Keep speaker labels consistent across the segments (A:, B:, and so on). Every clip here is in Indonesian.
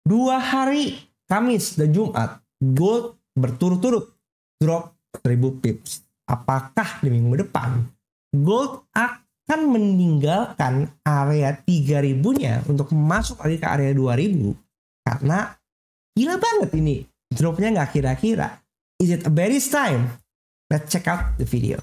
A: 2 hari Kamis dan Jumat gold berturut-turut drop 1000 pips. Apakah di minggu depan gold akan meninggalkan area 3000-nya untuk masuk lagi ke area 2000? Karena gila banget ini dropnya nggak kira-kira. Is it a bearish time? Let's check out the video.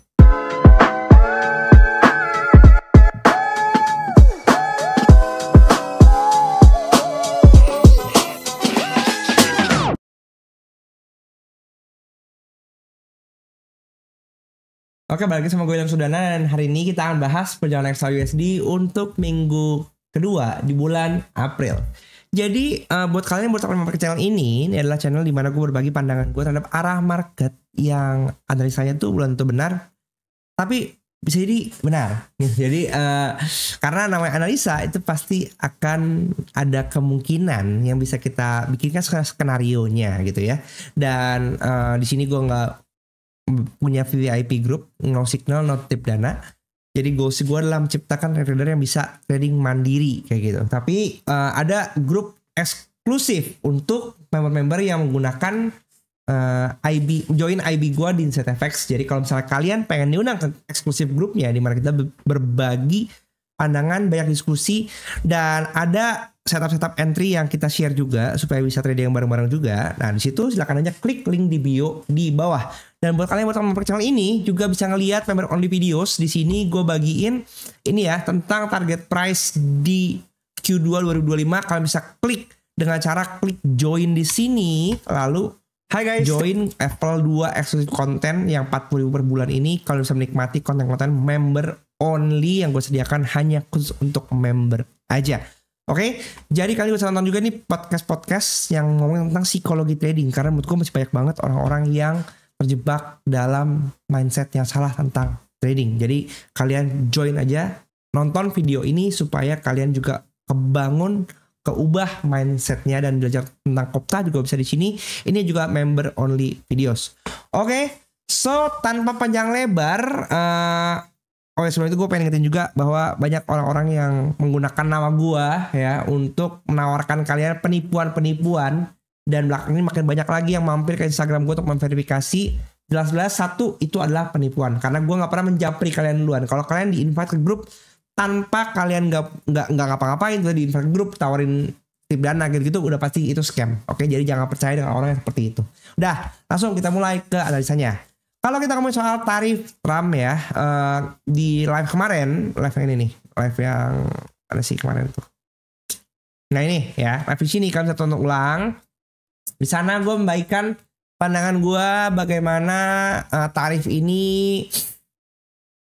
A: Oke, balik lagi sama gue Ilham Sudana, dan hari ini kita akan bahas perjalanan XAUSD untuk minggu kedua di bulan April. Jadi buat kalian yang baru mampir ke channel ini adalah channel di mana gue berbagi pandangan gue terhadap arah market yang analisanya tuh belum tentu benar, tapi bisa jadi benar. Jadi karena namanya analisa itu pasti akan ada kemungkinan yang bisa kita bikinkan skenario-nya gitu ya. Dan di sini gue nggak punya VIP group, no signal, no tip dana. Jadi goals gue adalah menciptakan trader yang bisa trading mandiri kayak gitu. Tapi ada grup eksklusif untuk member-member yang menggunakan join IB gue di InsightFX. Jadi kalau misalnya kalian pengen diundang ke eksklusif grupnya di mana kita berbagi pandangan, banyak diskusi, dan ada setup entry yang kita share juga supaya bisa trading yang bareng-bareng juga. Nah, di situ silakan aja klik link di bio di bawah. Dan buat kalian yang mau mempercayai channel ini juga bisa ngelihat member only videos. Di sini gue bagiin ini ya tentang target price di Q2 2025. Kalian bisa klik dengan cara klik join di sini. Lalu hai guys, join level 2 eksklusif konten yang 40.000 per bulan ini. Kalian bisa menikmati konten-konten member only yang gue sediakan hanya khusus untuk member aja. Oke, jadi kalian bisa nonton juga nih podcast-podcast yang ngomong tentang psikologi trading. Karena menurut gue masih banyak banget orang-orang yang terjebak dalam mindset yang salah tentang trading. Jadi kalian join aja, nonton video ini supaya kalian juga keubah mindsetnya dan belajar tentang kopta juga bisa di sini. Ini juga member only videos. Oke, so tanpa panjang lebar, sebelum itu gue pengen ingetin juga bahwa banyak orang-orang yang menggunakan nama gue ya untuk menawarkan kalian penipuan-penipuan. Dan belakang ini makin banyak lagi yang mampir ke Instagram gue untuk memverifikasi. Jelas-jelas satu itu adalah penipuan, karena gue nggak pernah menjapri kalian duluan. Kalau kalian di invite ke grup tanpa kalian nggak ngapa-ngapain, di invite ke grup tawarin tip dana gitu udah pasti itu scam. Oke, jadi jangan percaya dengan orang yang seperti itu. Udah, langsung kita mulai ke analisanya. Kalau kita ngomongin soal tarif Trump ya, di live kemarin, live yang ini nih, live yang ada sih kemarin tuh. Nah ini ya, live di sini kalian bisa tonton ulang. Di sana gue membagikan pandangan gue bagaimana tarif ini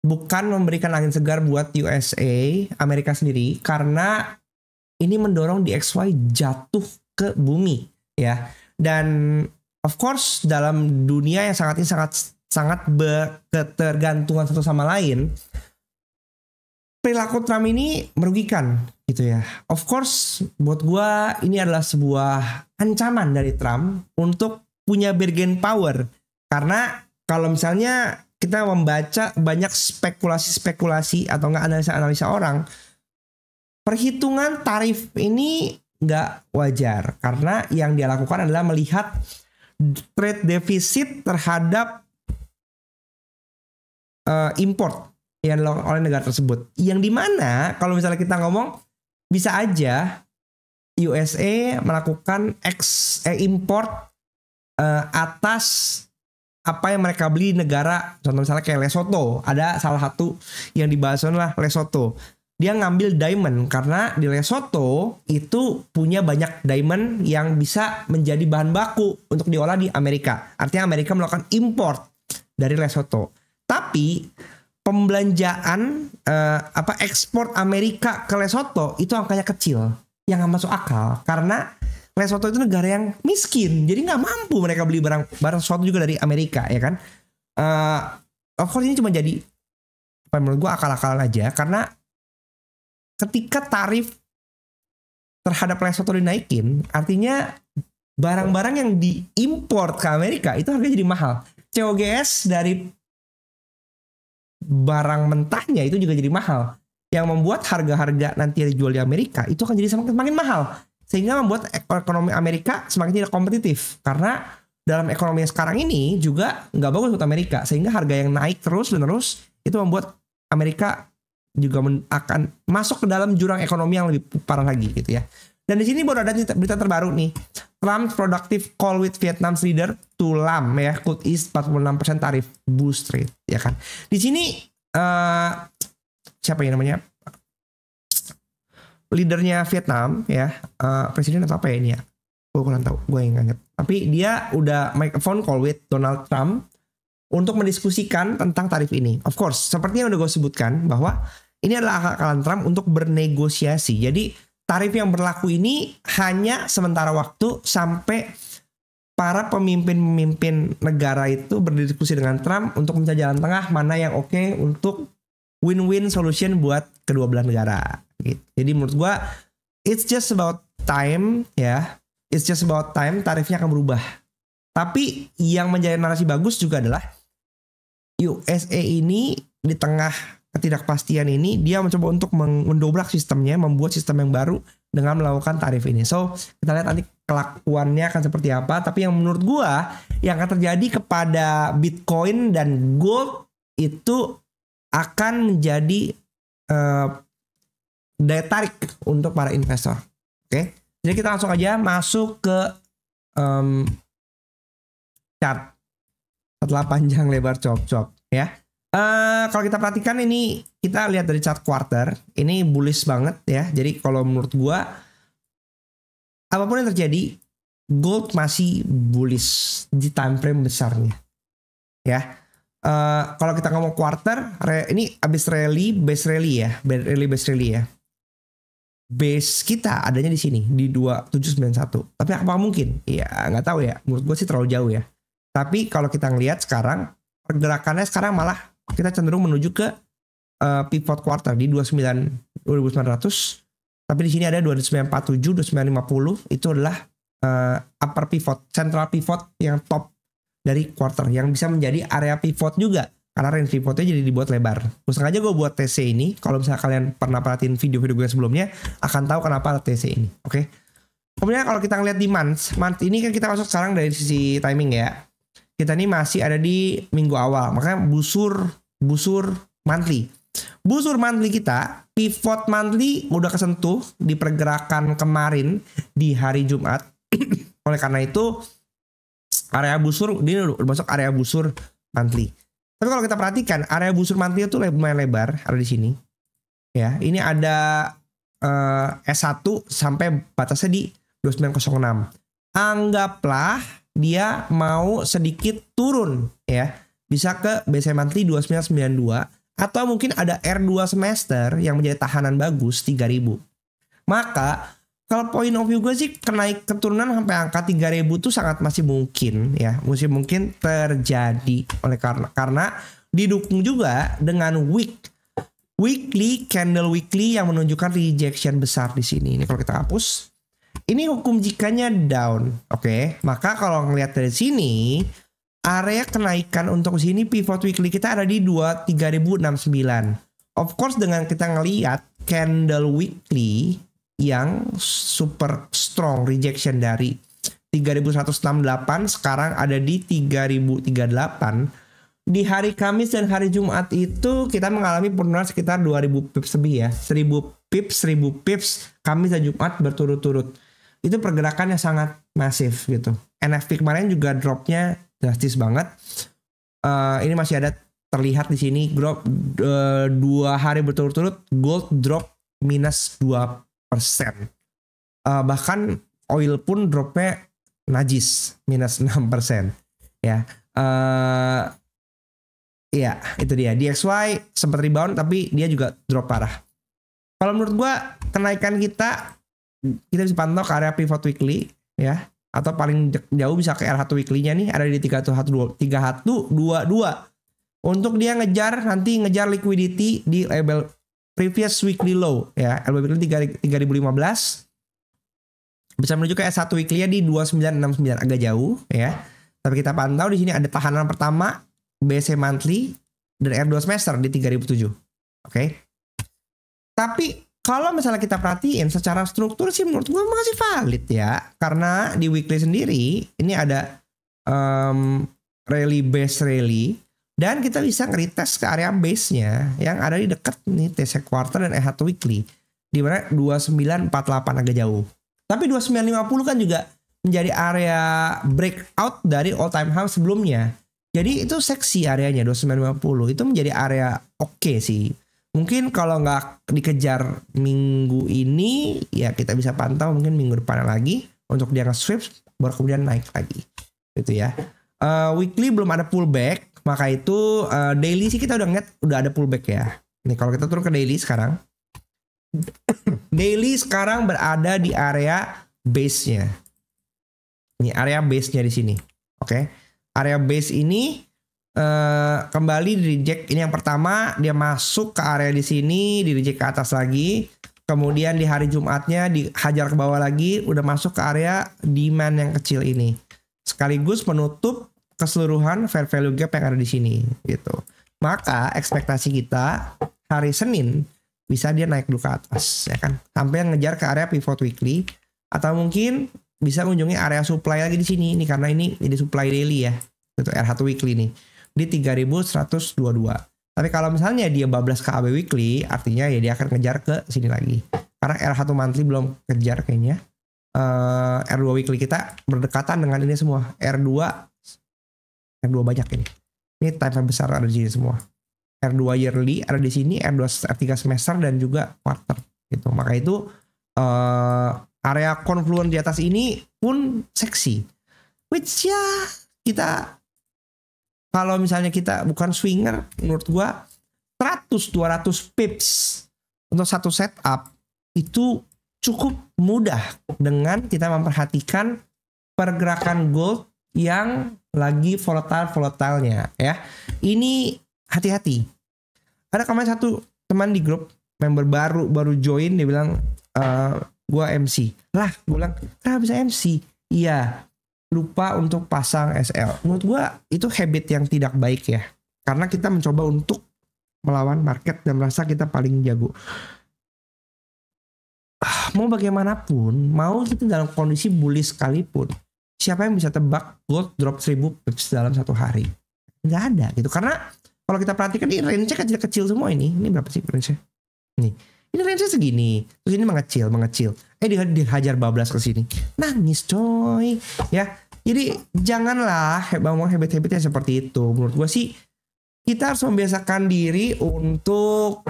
A: bukan memberikan angin segar buat USA, Amerika sendiri, karena ini mendorong DXY jatuh ke bumi ya. Dan of course dalam dunia yang sangat berketergantungan satu sama lain, perilaku Trump ini merugikan gitu ya. Of course buat gue ini adalah sebuah ancaman dari Trump untuk punya bargain power. Karena kalau misalnya kita membaca banyak spekulasi atau enggak analisa-analisa orang, perhitungan tarif ini nggak wajar. Karena yang dia lakukan adalah melihat trade defisit terhadap import yang dilakukan oleh negara tersebut. Yang dimana kalau misalnya kita ngomong bisa aja USA melakukan import atas apa yang mereka beli di negara. Contoh misalnya kayak Lesotho. Ada salah satu yang dibahas adalah Lesotho. Dia ngambil diamond karena di Lesotho itu punya banyak diamond yang bisa menjadi bahan baku untuk diolah di Amerika. Artinya Amerika melakukan import dari Lesotho. Tapi pembelanjaan ekspor Amerika ke Lesotho itu angkanya kecil, yang nggak masuk akal karena Lesotho itu negara yang miskin, jadi nggak mampu mereka beli barang sesuatu juga dari Amerika ya kan. Of course ini cuma jadi menurut gue akal-akalan aja, karena ketika tarif terhadap Lesotho dinaikin, artinya barang-barang yang diimpor ke Amerika itu harganya jadi mahal. COGS dari barang mentahnya itu juga jadi mahal, yang membuat harga-harga nanti dijual di Amerika itu akan jadi semakin mahal sehingga membuat ekonomi Amerika semakin tidak kompetitif. Karena dalam ekonomi yang sekarang ini juga nggak bagus buat Amerika, sehingga harga yang naik terus menerus itu membuat Amerika juga akan masuk ke dalam jurang ekonomi yang lebih parah lagi gitu ya. Dan di sini baru ada berita terbaru nih. Trump productive call with Vietnam's leader to Lam ya, could ease 46% tarif boost rate ya kan. Di sini siapa yang namanya? Leadernya Vietnam ya, presiden atau apa ya ini ya? Gue kurang tahu, gue yang ingat. Tapi dia udah make a phone call with Donald Trump untuk mendiskusikan tentang tarif ini. Of course, seperti yang udah gue sebutkan bahwa ini adalah akal-akalan Trump untuk bernegosiasi. Jadi tarif yang berlaku ini hanya sementara waktu sampai para pemimpin-pemimpin negara itu berdiskusi dengan Trump untuk mencari jalan tengah mana yang oke untuk win-win solution buat kedua belah negara. Gitu. Jadi menurut gua it's just about time ya. It's just about time tarifnya akan berubah. Tapi yang menjadi narasi bagus juga adalah USA ini di tengah ketidakpastian ini dia mencoba untuk mendobrak sistemnya, membuat sistem yang baru dengan melakukan tarif ini. So kita lihat nanti kelakuannya akan seperti apa. Tapi yang menurut gua yang akan terjadi kepada Bitcoin dan gold itu akan menjadi daya tarik untuk para investor. Oke, jadi kita langsung aja masuk ke chart setelah panjang lebar cop-cop ya. Kalau kita perhatikan ini kita lihat dari chart quarter ini bullish banget ya. Jadi kalau menurut gua apapun yang terjadi gold masih bullish di time frame besarnya ya. Kalau kita ngomong quarter ini abis rally base rally ya, base rally ya. Base kita adanya di sini di 2791. Tapi apa mungkin? Ya nggak tahu ya. Menurut gue sih terlalu jauh ya. Tapi kalau kita ngelihat sekarang pergerakannya sekarang malah kita cenderung menuju ke pivot quarter di 2900. Tapi di sini ada 2947, 2950 itu adalah upper pivot, central pivot yang top dari quarter yang bisa menjadi area pivot juga. Karena range pivotnya jadi dibuat lebar. Terus sengaja gue buat TC ini. Kalau misalnya kalian pernah perhatiin video-video gue sebelumnya, akan tahu kenapa ada TC ini. Oke. Kemudian kalau kita ngeliat di month ini kan kita masuk sekarang dari sisi timing ya. Kita ini masih ada di minggu awal. Makanya busur monthly. Busur monthly kita, pivot monthly udah kesentuh di pergerakan kemarin di hari Jumat. Oleh karena itu, area busur, ini udah masuk area busur monthly. Tapi kalau kita perhatikan area busur monthly itu lumayan lebar ada di sini. Ya, ini ada S1 sampai batasnya di 2906. Anggaplah dia mau sedikit turun ya. Bisa ke BC monthly 2992 atau mungkin ada R2 semester yang menjadi tahanan bagus 3000. Maka kalau point of view gue sih keturunan sampai angka 3000 tuh sangat masih mungkin ya, masih mungkin terjadi oleh karena didukung juga dengan weekly candle weekly yang menunjukkan rejection besar di sini. Ini kalau kita hapus, ini hukum jikanya down, oke? Maka kalau ngelihat dari sini area kenaikan untuk sini pivot weekly kita ada di 23.069. Of course dengan kita ngelihat candle weekly yang super strong rejection dari 3168 sekarang ada di 3038. Di hari Kamis dan hari Jumat itu kita mengalami penurunan sekitar 2000 pips lebih ya. 1000 pips Kamis dan Jumat berturut-turut. Itu pergerakan yang sangat masif gitu. NFP kemarin juga dropnya drastis banget. Ini masih ada terlihat di sini drop 2 hari berturut-turut gold drop minus 2%. Bahkan oil pun dropnya najis minus 6% ya. Iya itu dia. DXY sempat rebound tapi dia juga drop parah. Kalau menurut gua kenaikan kita bisa pantau ke area pivot weekly ya, atau paling jauh bisa ke R1 weekly-nya nih ada di 3122 untuk dia ngejar liquidity di level previous weekly low ya, level weekly 3015 bisa menuju ke S1 weekly-nya di 2969 agak jauh ya. Tapi kita pantau di sini ada tahanan pertama BC monthly dan R2 semester di 3007. Oke. Tapi kalau misalnya kita perhatiin secara struktur sih menurut gue masih valid ya. Karena di weekly sendiri ini ada rally base rally. Dan kita bisa nge-retest ke area base-nya yang ada di dekat nih TC quarter dan EH2 weekly. Di mana 2948 agak jauh. Tapi 2950 kan juga menjadi area breakout dari all time high sebelumnya. Jadi itu seksi areanya 2950. Itu menjadi area oke sih. Mungkin kalau nggak dikejar minggu ini, ya kita bisa pantau mungkin minggu depan lagi untuk dia nge-sweep baru kemudian naik lagi, gitu ya. Weekly belum ada pullback, maka itu daily sih kita udah ngeliat udah ada pullback ya. Nih kalau kita turun ke daily sekarang, daily sekarang berada di area base-nya. Ini area base-nya di sini, oke? Area base ini kembali di reject. Ini yang pertama, dia masuk ke area di sini, di reject ke atas lagi. Kemudian di hari Jumatnya dihajar ke bawah lagi, udah masuk ke area demand yang kecil ini. Sekaligus menutup keseluruhan fair value gap yang ada di sini gitu. Maka ekspektasi kita hari Senin bisa dia naik dulu ke atas ya kan, sampai ngejar ke area pivot weekly atau mungkin bisa mengunjungi area supply lagi di sini. Ini karena ini jadi supply daily ya. Itu RH1 weekly nih di 3122. Tapi kalau misalnya dia bablas ke AB weekly, artinya ya dia akan ngejar ke sini lagi. Karena R1 monthly belum kejar kayaknya. R2 weekly kita berdekatan dengan ini semua. R2 banyak ini. Ini time frame besar ada di sini semua. R2 yearly ada di sini, R3 semester dan juga quarter gitu. Maka itu area confluence di atas ini pun seksi. Which ya kita kalau misalnya kita bukan swinger, menurut gua 100-200 pips untuk satu setup itu cukup mudah dengan kita memperhatikan pergerakan gold yang lagi volatile-volatilenya ya. Ini hati-hati. Ada komen satu teman di grup member baru join, dia bilang gua MC. Lah, gue bilang kenapa bisa MC? Iya, lupa untuk pasang SL. Menurut gue itu habit yang tidak baik ya. Karena kita mencoba untuk melawan market dan merasa kita paling jago. Mau bagaimanapun, mau kita dalam kondisi bullish sekalipun, siapa yang bisa tebak gold drop 1000 pips dalam satu hari? Nggak ada gitu. Karena kalau kita perhatikan ini range-nya kecil-kecil semua ini. Ini berapa sih range-nya? Nih. Ini range-nya segini. Terus ini mengecil. Dihajar bablas ke sini. Nangis coy. Ya. Jadi janganlah ngomong habit-habitnya seperti itu. Menurut gue sih kita harus membiasakan diri untuk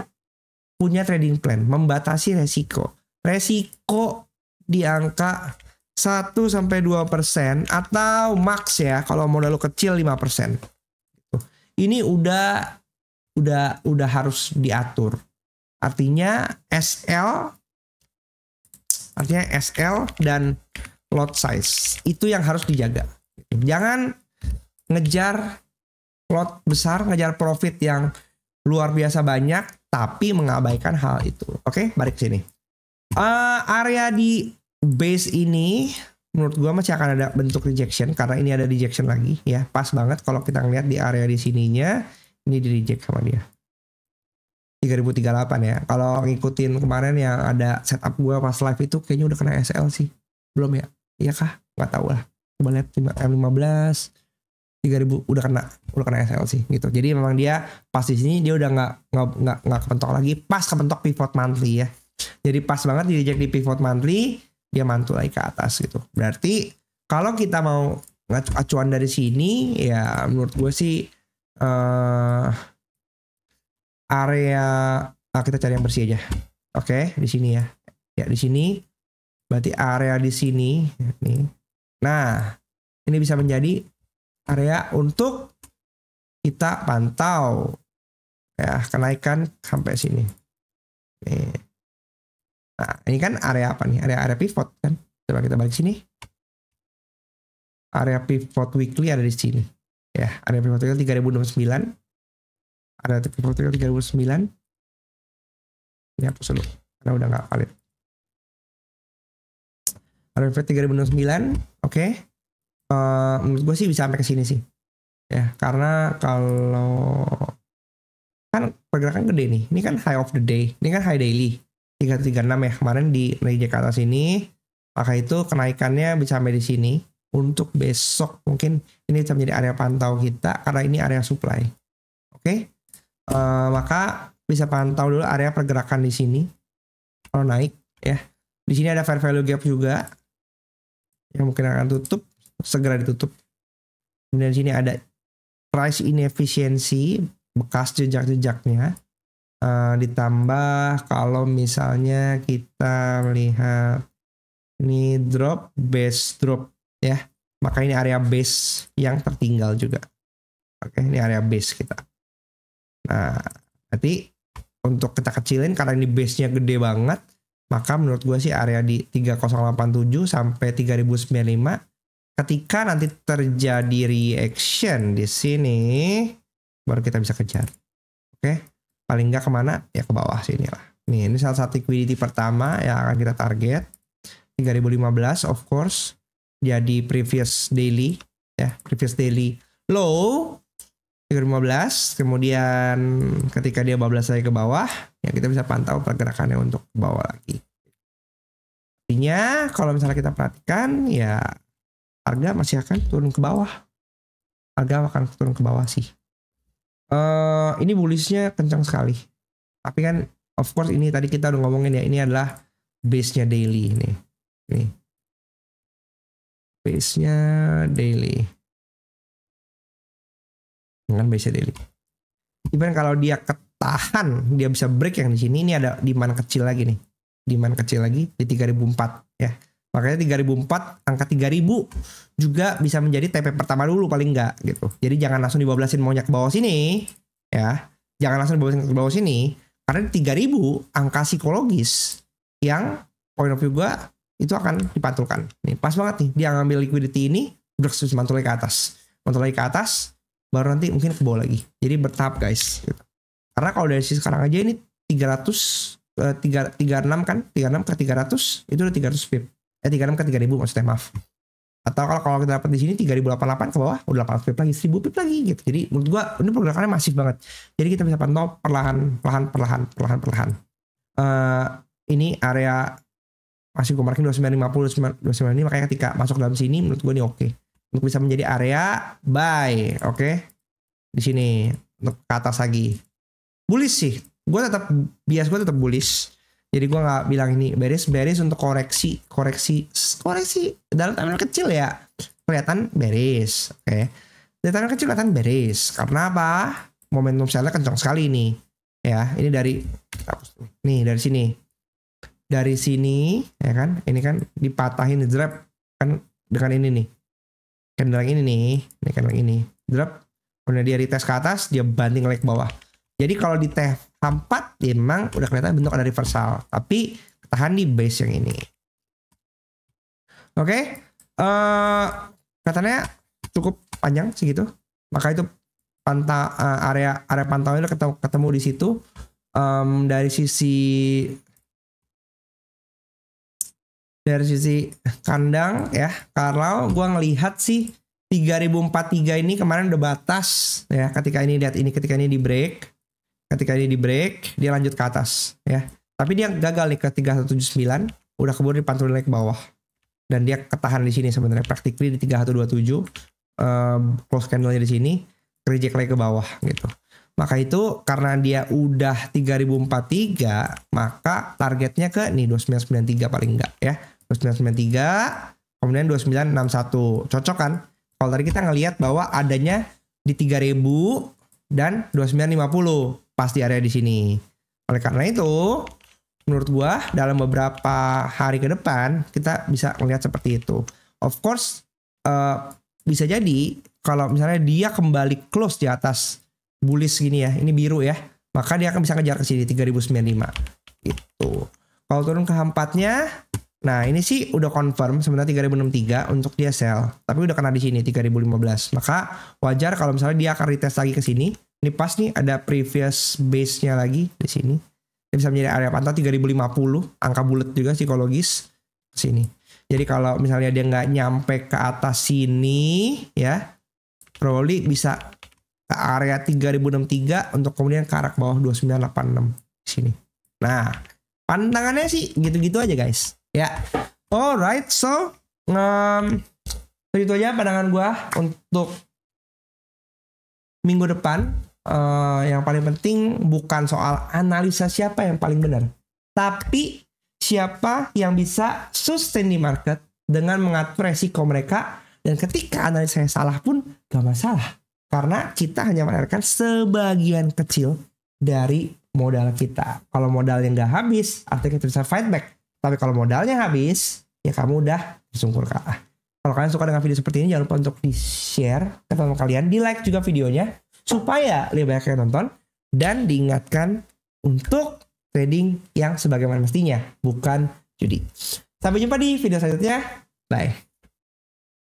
A: punya trading plan, membatasi resiko. Resiko di angka 1-2% atau max ya kalau modal lo kecil 5%. Ini udah harus diatur. Artinya SL dan lot size itu yang harus dijaga. Jangan ngejar lot besar, ngejar profit yang luar biasa banyak, tapi mengabaikan hal itu. Oke, balik sini. Area di base ini, menurut gua masih akan ada bentuk rejection karena ini ada rejection lagi, ya. Pas banget kalau kita ngeliat di area di sininya, ini di reject sama dia. 3038 ya. Kalau ngikutin kemarin yang ada setup gua pas live itu, kayaknya udah kena SL sih. Belum ya? Iya kah? Nggak tahu lah. Coba lihat M15 3000 udah kena SL sih gitu. Jadi memang dia pas di sini dia udah nggak kepentok lagi, pas kepentok pivot monthly ya. Jadi pas banget di reject di pivot monthly, dia mantul lagi ke atas gitu. Berarti kalau kita mau acuan dari sini ya menurut gue sih area kita cari yang bersih aja. Oke, di sini ya. Ya di sini. Berarti area di sini nih. Nah, ini bisa menjadi area untuk kita pantau ya kenaikan sampai sini. Nih. Nah, ini kan area apa nih? Area pivot kan. Coba kita balik sini. Area pivot weekly ada di sini. Ya, area pivot weekly 3069. Area pivot weekly 3009. Ini hapus dulu karena udah nggak valid. Area pivot 3009, oke. Menurut gue sih bisa sampai ke sini sih. Ya, karena kalau kan pergerakan gede nih. Ini kan high of the day. Ini kan high daily. 3136 ya. Kemarin di reject ke atas ini. Maka itu kenaikannya bisa sampai di sini. Untuk besok mungkin ini bisa menjadi area pantau kita karena ini area supply. Oke. Maka bisa pantau dulu area pergerakan di sini. Kalau naik ya. Di sini ada fair value gap juga yang mungkin akan tutup, segera ditutup. Kemudian di sini ada price inefficiency, bekas jejak-jejaknya. Ditambah kalau misalnya kita melihat ini drop, base drop ya. Maka ini area base yang tertinggal juga. Oke, ini area base kita. Nah, nanti untuk kita kecilin karena ini base-nya gede banget, maka menurut gue sih area di 3087 sampai 3095 ketika nanti terjadi reaction di sini baru kita bisa kejar. Oke, paling nggak kemana ya ke bawah sini lah. Nih, ini salah satu liquidity pertama yang akan kita target 3015 of course. Jadi previous daily ya, previous daily low 315, kemudian ketika dia bablas lagi ke bawah, ya kita bisa pantau pergerakannya untuk ke bawah lagi. Artinya kalau misalnya kita perhatikan, ya harga masih akan turun ke bawah. Harga akan turun ke bawah sih. Ini bullishnya kencang sekali. Tapi kan, of course ini tadi kita udah ngomongin ya, ini adalah base-nya daily nih. Nih. Base-nya daily. Dengan base daily. Even kalau dia ketahan, dia bisa break yang di sini. Ini ada demand kecil lagi nih. Demand kecil lagi di 3004 ya. Makanya 3004 angka 3000 juga bisa menjadi TP pertama dulu paling enggak gitu. Jadi jangan langsung dibablasin maunya ke bawah sini ya. Jangan langsung dibablasin ke bawah sini karena di 3000 angka psikologis yang point of view gua itu akan dipantulkan. Nih pas banget nih dia ngambil liquidity ini terus mantul lagi ke atas. Mantul lagi ke atas baru nanti mungkin ke bawah lagi. Jadi bertahap guys gitu. Karena kalau dari sisi sekarang aja ini 36 kan, 36 ke 300 itu udah 300 pip. 36 ke 3000 maksudnya, maaf. Atau kalau kita dapat di sini 3088 ke bawah udah 800 pip lagi, 1000 pip lagi gitu. Jadi menurut gua ini pergerakannya masif banget. Jadi kita bisa pantau perlahan. Ini area masih gue marking 2950, 29 makanya ketika masuk dalam sini menurut gue ini oke. Untuk bisa menjadi area buy, oke. Di sini untuk ke atas lagi. Bullish sih. Gue tetap tetap bullish. Jadi gue nggak bilang ini bearish untuk koreksi dalam timeline kecil ya. Kelihatan bearish, oke. Dari timeline kecil kelihatan bearish. Karena apa? Momentum sell-nya kencang sekali nih. Ya, ini dari sini. Dari sini ya kan, ini kan dipatahin drop kan dengan ini nih. Candle yang ini drop, kemudian dia retest ke atas, dia banting lagi ke bawah. Jadi kalau di T4 memang udah kelihatan bentuk ada reversal, tapi tahan di base yang ini. Oke, katanya cukup panjang segitu, maka itu area pantauannya ketemu di situ. Dari sisi kandang ya, kalau gua ngelihat sih 3043 ini kemarin udah batas ya, ketika ini di break, dia lanjut ke atas ya. Tapi dia gagal nih ke 3179, udah keburu dipantulin lagi ke bawah. Dan dia ketahan di sini sebenarnya practically di 3127, close candle-nya di sini, reject lagi ke bawah gitu. Maka itu karena dia udah 3043, maka targetnya ke nih 2993 paling enggak ya. 2993, kemudian 2961. Cocok kan? Kalau tadi kita ngelihat bahwa adanya di 3000 dan 2950 pas di area di sini. Oleh karena itu, menurut gua dalam beberapa hari ke depan kita bisa melihat seperti itu. Of course, bisa jadi kalau misalnya dia kembali close di atas bullish gini ya, ini biru ya, maka dia akan bisa ngejar ke sini 3095 gitu. Kalau turun ke H4-nya, nah ini sih udah confirm sebenarnya 3063 untuk dia sell, tapi udah kena di sini 3015. Maka wajar kalau misalnya dia akan retest lagi ke sini. Ini pas nih ada previous base-nya lagi di sini. Dia bisa menjadi area pantau 3050, angka bulat juga psikologis ke sini. Jadi kalau misalnya dia nggak nyampe ke atas sini ya, probably bisa ke area 3063 untuk kemudian ke arah bawah 2986 di sini. Nah, Pandangannya sih gitu-gitu aja guys. Ya, alright, so itu aja pandangan gue untuk minggu depan. Yang paling penting bukan soal analisa siapa yang paling benar, tapi siapa yang bisa sustain di market dengan mengatur resiko mereka. Dan ketika analisanya salah pun gak masalah, karena kita hanya menarikan sebagian kecil dari modal kita. Kalau modalnya gak habis, artinya kita bisa fight back. Tapi kalau modalnya habis, ya kamu udah tersungkur kalah. Kalau kalian suka dengan video seperti ini, jangan lupa untuk di-share ke teman kalian, di-like juga videonya, supaya lebih banyak yang nonton, dan diingatkan untuk trading yang sebagaimana mestinya, bukan judi. Sampai jumpa di video selanjutnya. Bye.